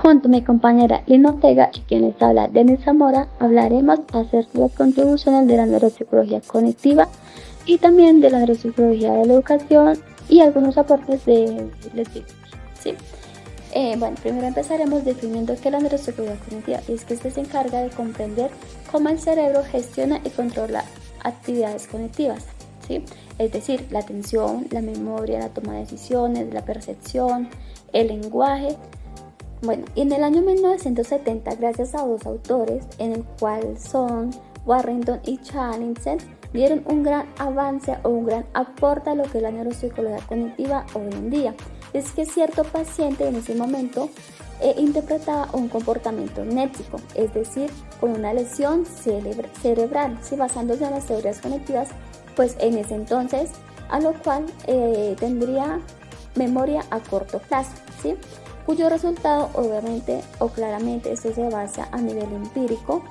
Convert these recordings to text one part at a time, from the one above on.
Junto a mi compañera Lina Ortega y quien les habla, Denis Zamora, hablaremos acerca de las contribuciones de la neuropsicología cognitiva y también de la neuropsicología de la educación y algunos aportes de Leticia. ¿Sí? Bueno, primero empezaremos definiendo qué es la neuropsicología cognitiva, y es que este se encarga de comprender cómo el cerebro gestiona y controla actividades cognitivas, ¿sí? Es decir, la atención, la memoria, la toma de decisiones, la percepción, el lenguaje. Bueno, y en el año 1970, gracias a dos autores, en el cual son Warrington y Challinson, dieron un gran avance o un gran aporte a lo que es la neuropsicología cognitiva hoy en día. Es que cierto paciente en ese momento interpretaba un comportamiento nético, es decir, con una lesión cerebral, ¿sí? Basándose en las teorías cognitivas, pues en ese entonces, a lo cual tendría memoria a corto plazo, ¿sí? Cuyo resultado obviamente o claramente esto se basa a nivel empírico,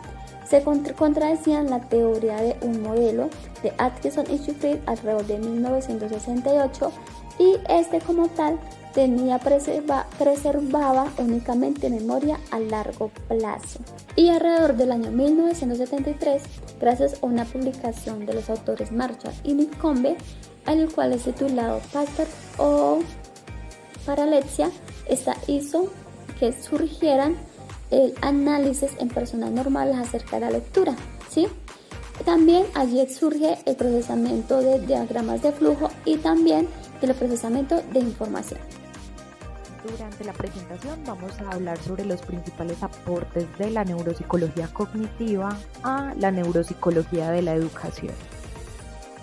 se contradecían la teoría de un modelo de Atkinson y Sheffield alrededor de 1968, y este como tal preservaba únicamente memoria a largo plazo. Y alrededor del año 1973, gracias a una publicación de los autores Marshall y Nicombe, en el cual es titulado Pattern o Paralexia, esta hizo que surgieran el análisis en personas normales acerca de la lectura, ¿sí? También allí surge el procesamiento de diagramas de flujo y también el procesamiento de información. Durante la presentación vamos a hablar sobre los principales aportes de la neuropsicología cognitiva a la neuropsicología de la educación.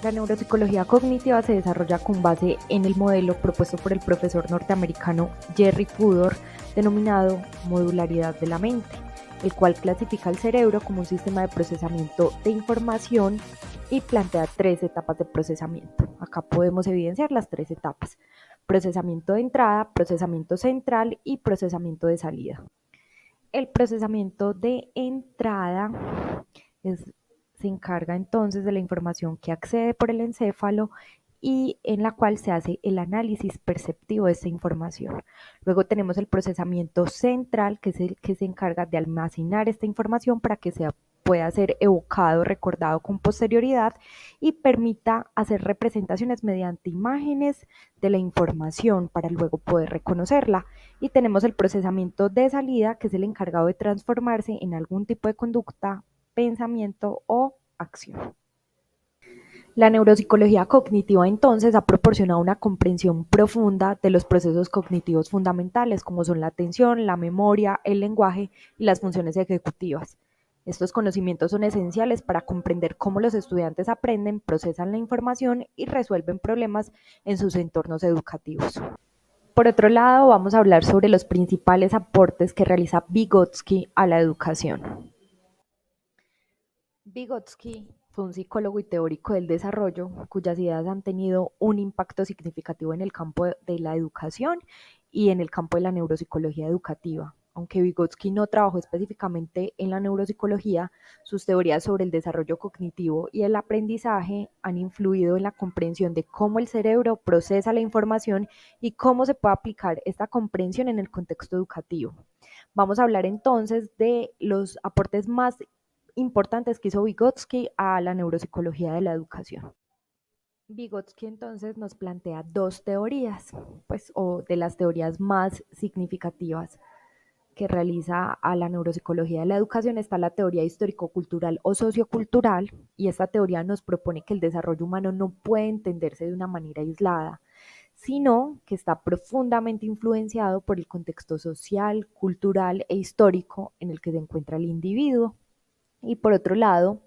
La neuropsicología cognitiva se desarrolla con base en el modelo propuesto por el profesor norteamericano Jerry Fodor, denominado modularidad de la mente, el cual clasifica el cerebro como un sistema de procesamiento de información y plantea 3 etapas de procesamiento. Acá podemos evidenciar las 3 etapas: procesamiento de entrada, procesamiento central y procesamiento de salida. El procesamiento de entrada se encarga entonces de la información que accede por el encéfalo y en la cual se hace el análisis perceptivo de esta información. Luego tenemos el procesamiento central, que es el que se encarga de almacenar esta información para que pueda ser evocado, recordado con posterioridad y permita hacer representaciones mediante imágenes de la información para luego poder reconocerla. Y tenemos el procesamiento de salida, que es el encargado de transformarse en algún tipo de conducta, pensamiento o acción. La neuropsicología cognitiva entonces ha proporcionado una comprensión profunda de los procesos cognitivos fundamentales, como son la atención, la memoria, el lenguaje y las funciones ejecutivas. Estos conocimientos son esenciales para comprender cómo los estudiantes aprenden, procesan la información y resuelven problemas en sus entornos educativos. Por otro lado, vamos a hablar sobre los principales aportes que realiza Vygotsky a la educación. Vygotsky fue un psicólogo y teórico del desarrollo cuyas ideas han tenido un impacto significativo en el campo de la educación y en el campo de la neuropsicología educativa. Aunque Vygotsky no trabajó específicamente en la neuropsicología, sus teorías sobre el desarrollo cognitivo y el aprendizaje han influido en la comprensión de cómo el cerebro procesa la información y cómo se puede aplicar esta comprensión en el contexto educativo. Vamos a hablar entonces de los aportes más importantes que hizo Vygotsky a la neuropsicología de la educación. Vygotsky entonces nos plantea 2 teorías, o de las teorías más significativas que realiza a la neuropsicología de la educación. Está la teoría histórico-cultural o sociocultural, y esta teoría nos propone que el desarrollo humano no puede entenderse de una manera aislada, sino que está profundamente influenciado por el contexto social, cultural e histórico en el que se encuentra el individuo. Y por otro lado,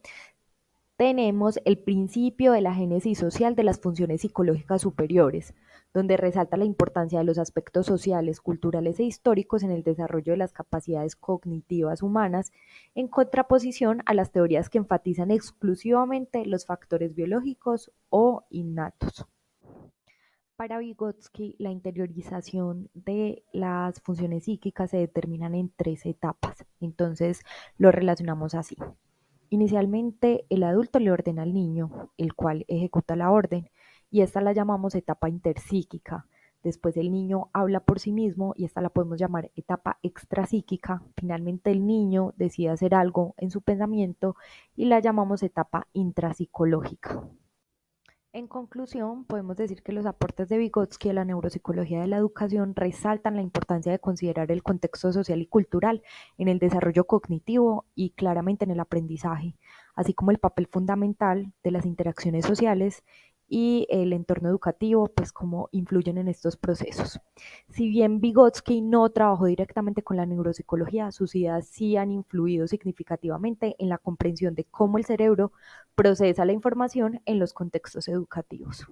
tenemos el principio de la génesis social de las funciones psicológicas superiores, donde resalta la importancia de los aspectos sociales, culturales e históricos en el desarrollo de las capacidades cognitivas humanas, en contraposición a las teorías que enfatizan exclusivamente los factores biológicos o innatos. Para Vygotsky, la interiorización de las funciones psíquicas se determinan en 3 etapas. Entonces, lo relacionamos así. Inicialmente, el adulto le ordena al niño, el cual ejecuta la orden, y esta la llamamos etapa interpsíquica. Después el niño habla por sí mismo y esta la podemos llamar etapa extrapsíquica. Finalmente el niño decide hacer algo en su pensamiento y la llamamos etapa intrapsicológica. En conclusión, podemos decir que los aportes de Vygotsky a la neuropsicología de la educación resaltan la importancia de considerar el contexto social y cultural en el desarrollo cognitivo y claramente en el aprendizaje, así como el papel fundamental de las interacciones sociales y el entorno educativo, pues cómo influyen en estos procesos. Si bien Vygotsky no trabajó directamente con la neuropsicología, sus ideas sí han influido significativamente en la comprensión de cómo el cerebro procesa la información en los contextos educativos.